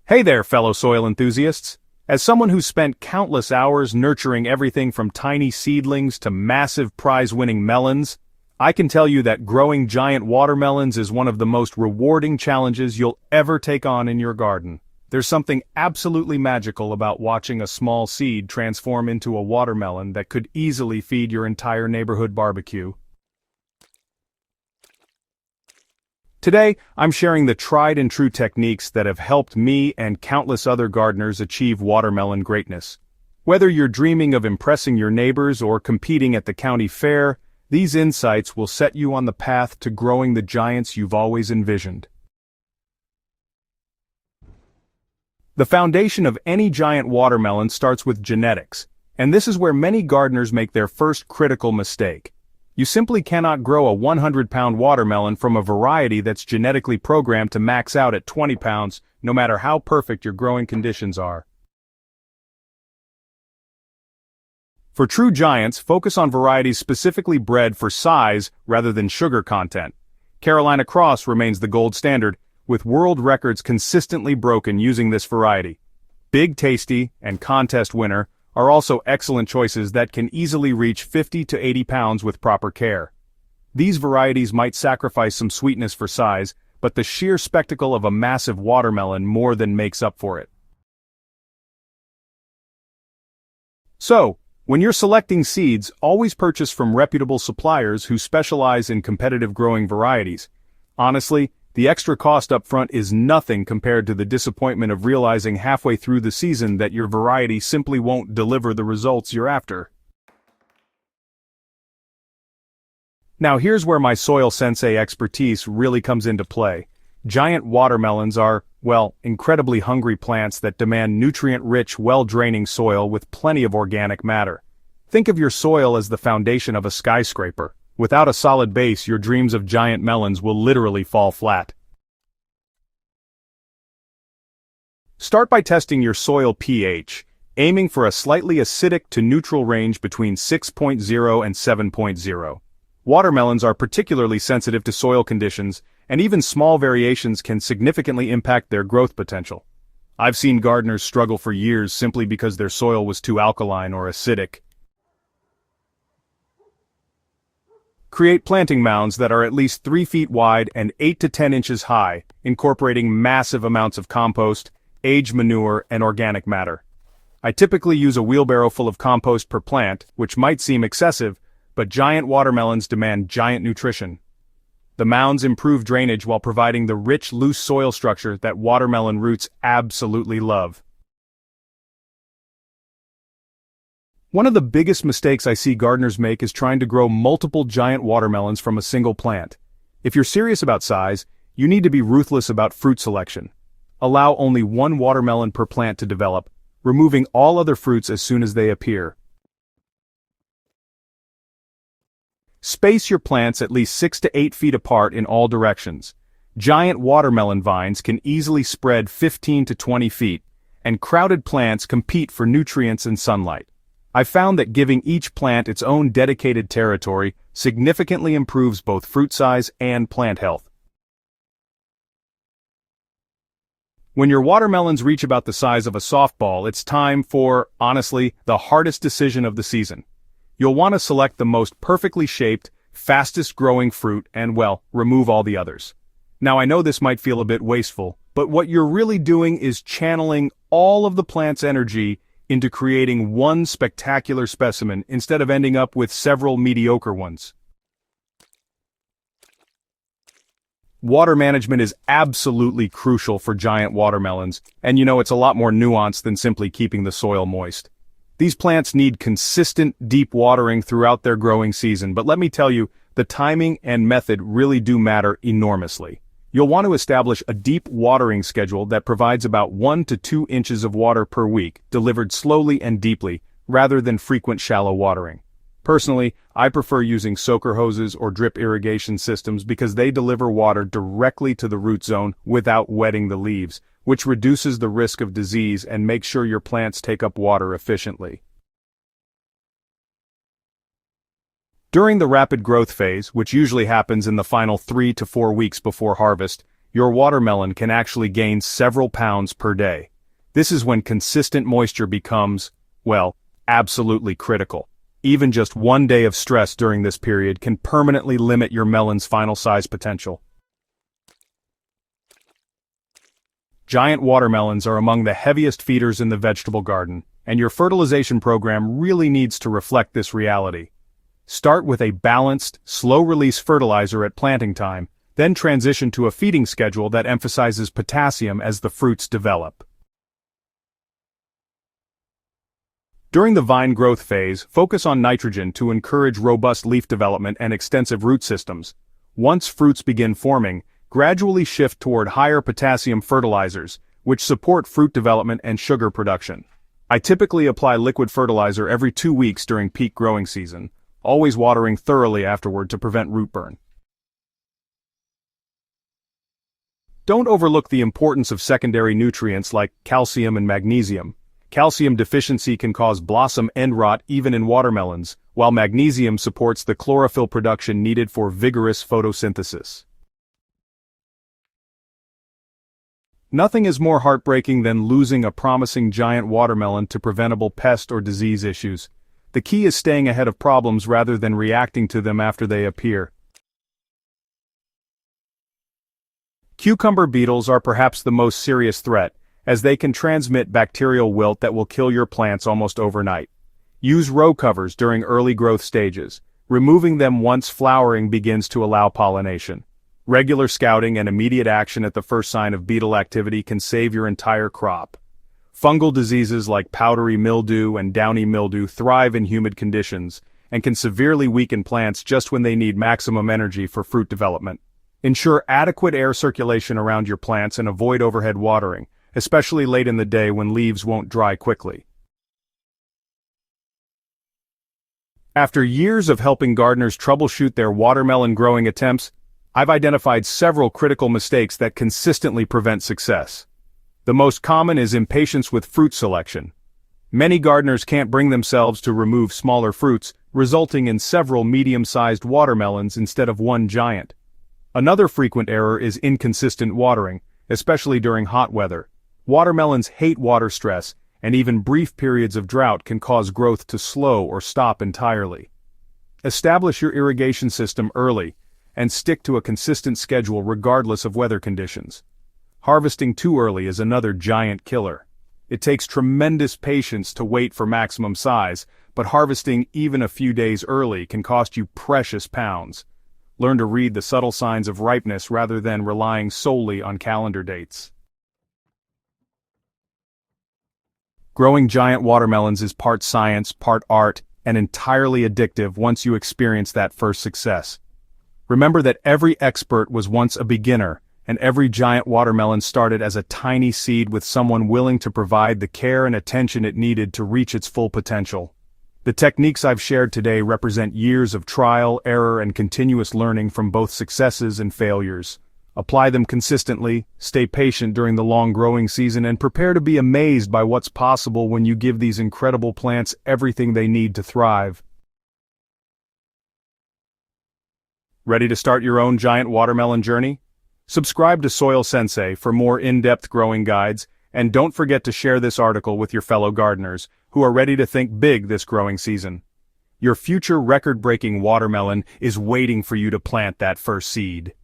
Hey there, fellow soil enthusiasts. As someone who's spent countless hours nurturing everything from tiny seedlings to massive prize-winning melons, I can tell you that growing giant watermelons is one of the most rewarding challenges you'll ever take on in your garden. There's something absolutely magical about watching a small seed transform into a watermelon that could easily feed your entire neighborhood barbecue. Today, I'm sharing the tried and true techniques that have helped me and countless other gardeners achieve watermelon greatness. Whether you're dreaming of impressing your neighbors or competing at the county fair, these insights will set you on the path to growing the giants you've always envisioned. The foundation of any giant watermelon starts with genetics, and this is where many gardeners make their first critical mistake. You simply cannot grow a 100-pound watermelon from a variety that's genetically programmed to max out at 20 pounds, no matter how perfect your growing conditions are. For true giants, focus on varieties specifically bred for size rather than sugar content. Carolina Cross remains the gold standard, with world records consistently broken using this variety. Big Tasty and Contest Winner are also excellent choices that can easily reach 50 to 80 pounds with proper care. These varieties might sacrifice some sweetness for size, but the sheer spectacle of a massive watermelon more than makes up for it. So, when you're selecting seeds, always purchase from reputable suppliers who specialize in competitive growing varieties. Honestly, the extra cost up front is nothing compared to the disappointment of realizing halfway through the season that your variety simply won't deliver the results you're after. Now here's where my soil sensei expertise really comes into play. Giant watermelons are, well, incredibly hungry plants that demand nutrient-rich, well-draining soil with plenty of organic matter. Think of your soil as the foundation of a skyscraper. Without a solid base, your dreams of giant melons will literally fall flat. Start by testing your soil pH, aiming for a slightly acidic to neutral range between 6.0 and 7.0. Watermelons are particularly sensitive to soil conditions, and even small variations can significantly impact their growth potential. I've seen gardeners struggle for years simply because their soil was too alkaline or acidic. Create planting mounds that are at least 3 feet wide and 8 to 10 inches high, incorporating massive amounts of compost, aged manure, and organic matter. I typically use a wheelbarrow full of compost per plant, which might seem excessive, but giant watermelons demand giant nutrition. The mounds improve drainage while providing the rich, loose soil structure that watermelon roots absolutely love. One of the biggest mistakes I see gardeners make is trying to grow multiple giant watermelons from a single plant. If you're serious about size, you need to be ruthless about fruit selection. Allow only one watermelon per plant to develop, removing all other fruits as soon as they appear. Space your plants at least 6 to 8 feet apart in all directions. Giant watermelon vines can easily spread 15 to 20 feet, and crowded plants compete for nutrients and sunlight. I've found that giving each plant its own dedicated territory significantly improves both fruit size and plant health. When your watermelons reach about the size of a softball, it's time for, honestly, the hardest decision of the season. You'll want to select the most perfectly shaped, fastest growing fruit and, well, remove all the others. Now I know this might feel a bit wasteful, but what you're really doing is channeling all of the plant's energy into creating one spectacular specimen instead of ending up with several mediocre ones. Water management is absolutely crucial for giant watermelons, and it's a lot more nuanced than simply keeping the soil moist. These plants need consistent, deep watering throughout their growing season, but let me tell you, the timing and method really do matter enormously. You'll want to establish a deep watering schedule that provides about 1 to 2 inches of water per week, delivered slowly and deeply, rather than frequent shallow watering. Personally, I prefer using soaker hoses or drip irrigation systems because they deliver water directly to the root zone without wetting the leaves, which reduces the risk of disease and makes sure your plants take up water efficiently. During the rapid growth phase, which usually happens in the final 3 to 4 weeks before harvest, your watermelon can actually gain several pounds per day. This is when consistent moisture becomes, well, absolutely critical. Even just one day of stress during this period can permanently limit your melon's final size potential. Giant watermelons are among the heaviest feeders in the vegetable garden, and your fertilization program really needs to reflect this reality. Start with a balanced, slow-release fertilizer at planting time, then transition to a feeding schedule that emphasizes potassium as the fruits develop. During the vine growth phase, focus on nitrogen to encourage robust leaf development and extensive root systems. Once fruits begin forming, gradually shift toward higher potassium fertilizers, which support fruit development and sugar production. I typically apply liquid fertilizer every 2 weeks during peak growing season, always watering thoroughly afterward to prevent root burn. Don't overlook the importance of secondary nutrients like calcium and magnesium. Calcium deficiency can cause blossom end rot even in watermelons, while magnesium supports the chlorophyll production needed for vigorous photosynthesis. Nothing is more heartbreaking than losing a promising giant watermelon to preventable pest or disease issues. The key is staying ahead of problems rather than reacting to them after they appear. Cucumber beetles are perhaps the most serious threat, as they can transmit bacterial wilt that will kill your plants almost overnight. Use row covers during early growth stages, removing them once flowering begins to allow pollination. Regular scouting and immediate action at the first sign of beetle activity can save your entire crop. Fungal diseases like powdery mildew and downy mildew thrive in humid conditions, and can severely weaken plants just when they need maximum energy for fruit development. Ensure adequate air circulation around your plants and avoid overhead watering, especially late in the day when leaves won't dry quickly. After years of helping gardeners troubleshoot their watermelon growing attempts, I've identified several critical mistakes that consistently prevent success. The most common is impatience with fruit selection. Many gardeners can't bring themselves to remove smaller fruits, resulting in several medium-sized watermelons instead of one giant. Another frequent error is inconsistent watering, especially during hot weather. Watermelons hate water stress, and even brief periods of drought can cause growth to slow or stop entirely. Establish your irrigation system early, and stick to a consistent schedule regardless of weather conditions. Harvesting too early is another giant killer. It takes tremendous patience to wait for maximum size, but harvesting even a few days early can cost you precious pounds. Learn to read the subtle signs of ripeness rather than relying solely on calendar dates. Growing giant watermelons is part science, part art, and entirely addictive once you experience that first success. Remember that every expert was once a beginner, and every giant watermelon started as a tiny seed with someone willing to provide the care and attention it needed to reach its full potential. The techniques I've shared today represent years of trial, error, and continuous learning from both successes and failures. Apply them consistently, stay patient during the long growing season, and prepare to be amazed by what's possible when you give these incredible plants everything they need to thrive. Ready to start your own giant watermelon journey? Subscribe to Soil Sensei for more in-depth growing guides, and don't forget to share this article with your fellow gardeners who are ready to think big this growing season. Your future record-breaking watermelon is waiting for you to plant that first seed.